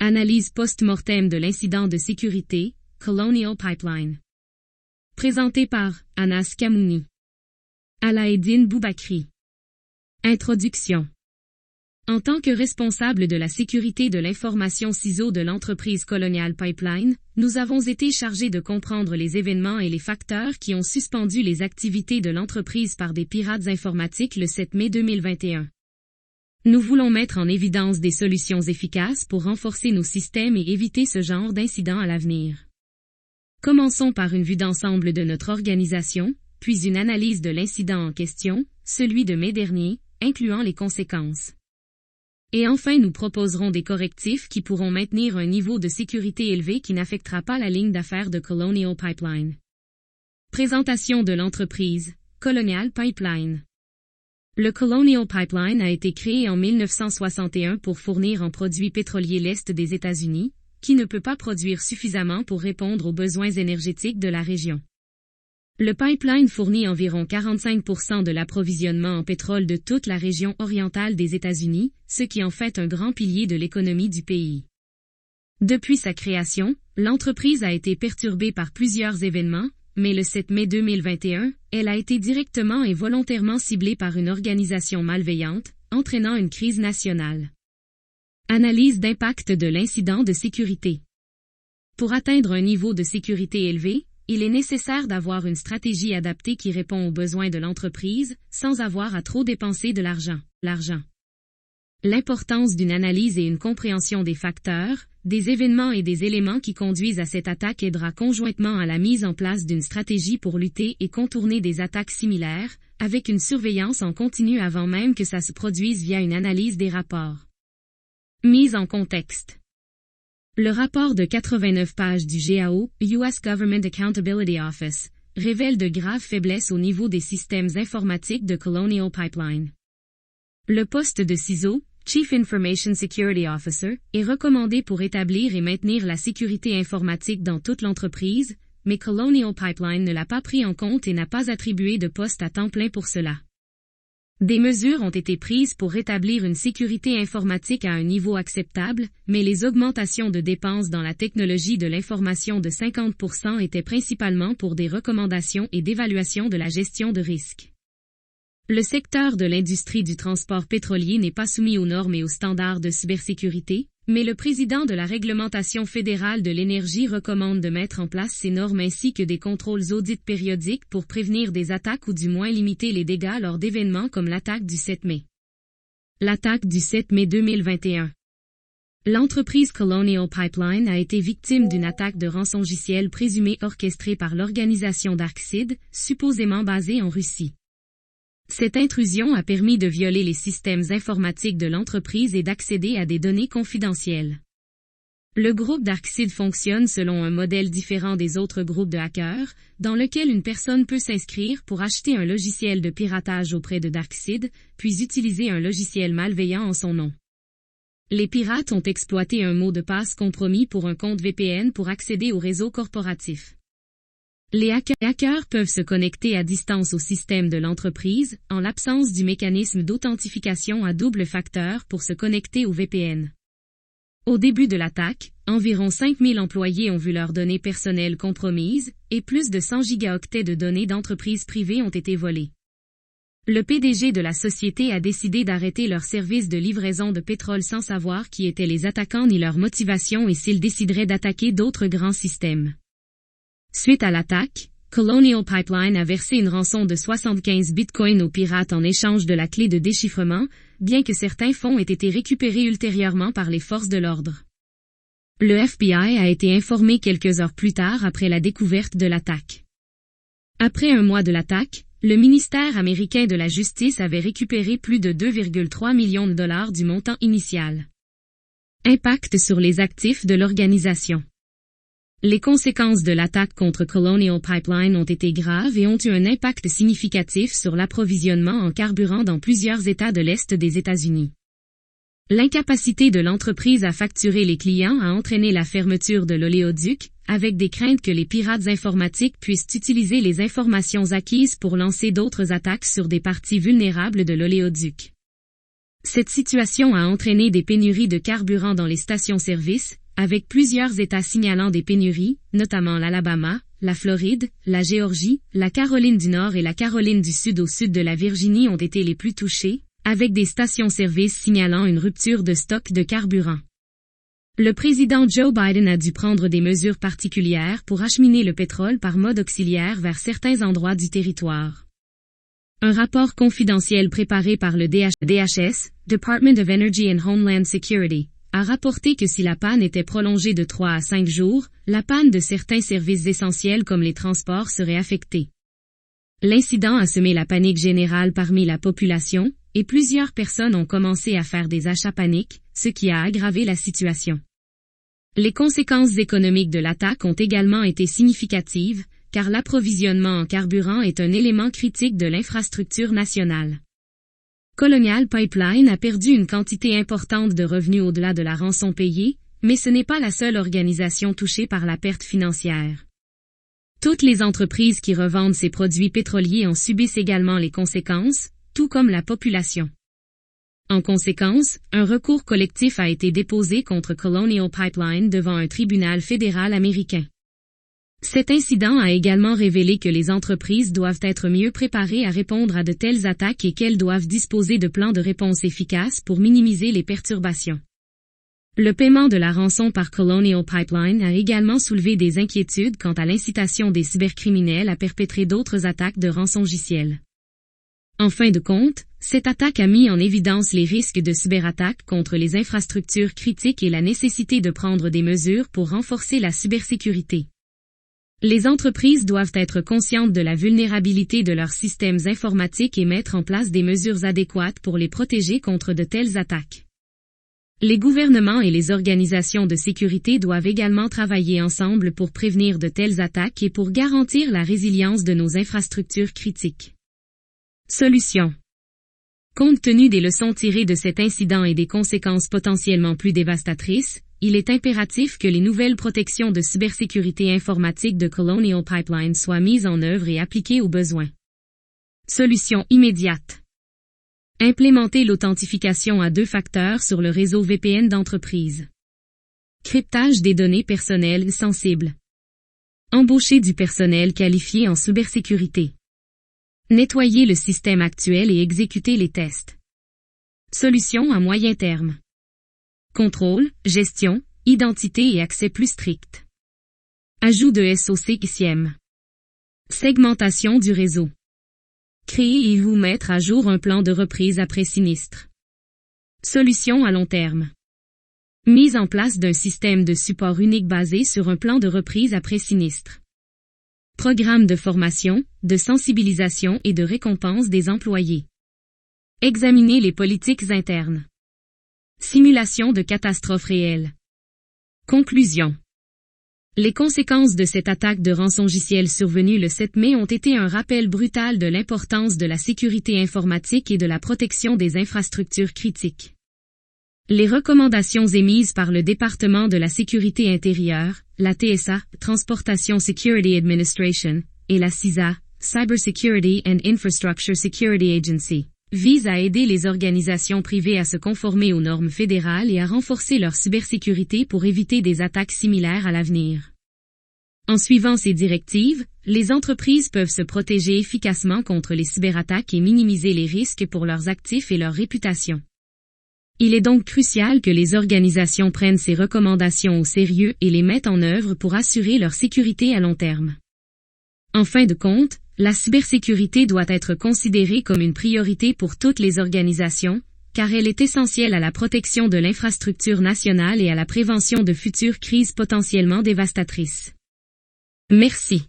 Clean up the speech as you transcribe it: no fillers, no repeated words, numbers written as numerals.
Analyse post-mortem de l'incident de sécurité, Colonial Pipeline. Présenté par Anas Kamouni. Alaeddine Boubakri. Introduction. En tant que responsable de la sécurité de l'information CISO de l'entreprise Colonial Pipeline, nous avons été chargés de comprendre les événements et les facteurs qui ont suspendu les activités de l'entreprise par des pirates informatiques le 7 mai 2021. Nous voulons mettre en évidence des solutions efficaces pour renforcer nos systèmes et éviter ce genre d'incidents à l'avenir. Commençons par une vue d'ensemble de notre organisation, puis une analyse de l'incident en question, celui de mai dernier, incluant les conséquences. Et enfin nous proposerons des correctifs qui pourront maintenir un niveau de sécurité élevé qui n'affectera pas la ligne d'affaires de Colonial Pipeline. Présentation de l'entreprise, Colonial Pipeline. Le Colonial Pipeline a été créé en 1961 pour fournir en produits pétroliers l'Est des États-Unis, qui ne peut pas produire suffisamment pour répondre aux besoins énergétiques de la région. Le pipeline fournit environ 45% de l'approvisionnement en pétrole de toute la région orientale des États-Unis, ce qui en fait un grand pilier de l'économie du pays. Depuis sa création, l'entreprise a été perturbée par plusieurs événements, mais le 7 mai 2021, elle a été directement et volontairement ciblée par une organisation malveillante, entraînant une crise nationale. Analyse d'impact de l'incident de sécurité. Pour atteindre un niveau de sécurité élevé, il est nécessaire d'avoir une stratégie adaptée qui répond aux besoins de l'entreprise, sans avoir à trop dépenser de l'argent. L'importance d'une analyse et une compréhension des facteurs, des événements et des éléments qui conduisent à cette attaque aidera conjointement à la mise en place d'une stratégie pour lutter et contourner des attaques similaires, avec une surveillance en continu avant même que ça se produise via une analyse des rapports. Mise en contexte. Le rapport de 89 pages du GAO, US Government Accountability Office, révèle de graves faiblesses au niveau des systèmes informatiques de Colonial Pipeline. Le poste de CISO, Chief Information Security Officer, est recommandé pour établir et maintenir la sécurité informatique dans toute l'entreprise, mais Colonial Pipeline ne l'a pas pris en compte et n'a pas attribué de poste à temps plein pour cela. Des mesures ont été prises pour rétablir une sécurité informatique à un niveau acceptable, mais les augmentations de dépenses dans la technologie de l'information de 50% étaient principalement pour des recommandations et d'évaluation de la gestion de risques. Le secteur de l'industrie du transport pétrolier n'est pas soumis aux normes et aux standards de cybersécurité, mais le président de la réglementation fédérale de l'énergie recommande de mettre en place ces normes ainsi que des contrôles audits périodiques pour prévenir des attaques ou du moins limiter les dégâts lors d'événements comme l'attaque du 7 mai. L'attaque du 7 mai 2021. L'entreprise Colonial Pipeline a été victime d'une attaque de rançongiciel présumée orchestrée par l'organisation DarkSeed, supposément basée en Russie. Cette intrusion a permis de violer les systèmes informatiques de l'entreprise et d'accéder à des données confidentielles. Le groupe DarkSeed fonctionne selon un modèle différent des autres groupes de hackers, dans lequel une personne peut s'inscrire pour acheter un logiciel de piratage auprès de DarkSeed, puis utiliser un logiciel malveillant en son nom. Les pirates ont exploité un mot de passe compromis pour un compte VPN pour accéder au réseau corporatif. Les hackers peuvent se connecter à distance au système de l'entreprise, en l'absence du mécanisme d'authentification à double facteur pour se connecter au VPN. Au début de l'attaque, environ 5000 employés ont vu leurs données personnelles compromises, et plus de 100 gigaoctets de données d'entreprises privées ont été volées. Le PDG de la société a décidé d'arrêter leur service de livraison de pétrole sans savoir qui étaient les attaquants ni leur motivation et s'ils décideraient d'attaquer d'autres grands systèmes. Suite à l'attaque, Colonial Pipeline a versé une rançon de 75 bitcoins aux pirates en échange de la clé de déchiffrement, bien que certains fonds aient été récupérés ultérieurement par les forces de l'ordre. Le FBI a été informé quelques heures plus tard après la découverte de l'attaque. Après un mois de l'attaque, le ministère américain de la Justice avait récupéré plus de 2,3 millions de dollars du montant initial. Impact sur les actifs de l'organisation. Les conséquences de l'attaque contre Colonial Pipeline ont été graves et ont eu un impact significatif sur l'approvisionnement en carburant dans plusieurs États de l'Est des États-Unis. L'incapacité de l'entreprise à facturer les clients a entraîné la fermeture de l'oléoduc, avec des craintes que les pirates informatiques puissent utiliser les informations acquises pour lancer d'autres attaques sur des parties vulnérables de l'oléoduc. Cette situation a entraîné des pénuries de carburant dans les stations-service, avec plusieurs États signalant des pénuries, notamment l'Alabama, la Floride, la Géorgie, la Caroline du Nord et la Caroline du Sud au sud de la Virginie ont été les plus touchées, avec des stations-service signalant une rupture de stock de carburant. Le président Joe Biden a dû prendre des mesures particulières pour acheminer le pétrole par mode auxiliaire vers certains endroits du territoire. Un rapport confidentiel préparé par le DHS, Department of Energy and Homeland Security, a rapporté que si la panne était prolongée de 3 à 5 jours, la panne de certains services essentiels comme les transports serait affectée. L'incident a semé la panique générale parmi la population, et plusieurs personnes ont commencé à faire des achats paniques, ce qui a aggravé la situation. Les conséquences économiques de l'attaque ont également été significatives, car l'approvisionnement en carburant est un élément critique de l'infrastructure nationale. Colonial Pipeline a perdu une quantité importante de revenus au-delà de la rançon payée, mais ce n'est pas la seule organisation touchée par la perte financière. Toutes les entreprises qui revendent ces produits pétroliers en subissent également les conséquences, tout comme la population. En conséquence, un recours collectif a été déposé contre Colonial Pipeline devant un tribunal fédéral américain. Cet incident a également révélé que les entreprises doivent être mieux préparées à répondre à de telles attaques et qu'elles doivent disposer de plans de réponse efficaces pour minimiser les perturbations. Le paiement de la rançon par Colonial Pipeline a également soulevé des inquiétudes quant à l'incitation des cybercriminels à perpétrer d'autres attaques de rançongiciel. En fin de compte, cette attaque a mis en évidence les risques de cyberattaques contre les infrastructures critiques et la nécessité de prendre des mesures pour renforcer la cybersécurité. Les entreprises doivent être conscientes de la vulnérabilité de leurs systèmes informatiques et mettre en place des mesures adéquates pour les protéger contre de telles attaques. Les gouvernements et les organisations de sécurité doivent également travailler ensemble pour prévenir de telles attaques et pour garantir la résilience de nos infrastructures critiques. Solution. Compte tenu des leçons tirées de cet incident et des conséquences potentiellement plus dévastatrices, il est impératif que les nouvelles protections de cybersécurité informatique de Colonial Pipeline soient mises en œuvre et appliquées aux besoins. Solution immédiate. Implémenter l'authentification à 2 facteurs sur le réseau VPN d'entreprise. Cryptage des données personnelles sensibles. Embaucher du personnel qualifié en cybersécurité. Nettoyer le système actuel et exécuter les tests. Solution à moyen terme. Contrôle, gestion, identité et accès plus strict. Ajout de SOC SIEM. Segmentation du réseau. Créer et vous mettre à jour un plan de reprise après sinistre. Solution à long terme. Mise en place d'un système de support unique basé sur un plan de reprise après sinistre. Programme de formation, de sensibilisation et de récompense des employés. Examiner les politiques internes. Simulation de catastrophes réelles. Conclusion. Les conséquences de cette attaque de rançongiciel survenue le 7 mai ont été un rappel brutal de l'importance de la sécurité informatique et de la protection des infrastructures critiques. Les recommandations émises par le département de la sécurité intérieure, la TSA, Transportation Security Administration, et la CISA, Cybersecurity and Infrastructure Security Agency, visent à aider les organisations privées à se conformer aux normes fédérales et à renforcer leur cybersécurité pour éviter des attaques similaires à l'avenir. En suivant ces directives, les entreprises peuvent se protéger efficacement contre les cyberattaques et minimiser les risques pour leurs actifs et leur réputation. Il est donc crucial que les organisations prennent ces recommandations au sérieux et les mettent en œuvre pour assurer leur sécurité à long terme. En fin de compte, la cybersécurité doit être considérée comme une priorité pour toutes les organisations, car elle est essentielle à la protection de l'infrastructure nationale et à la prévention de futures crises potentiellement dévastatrices. Merci.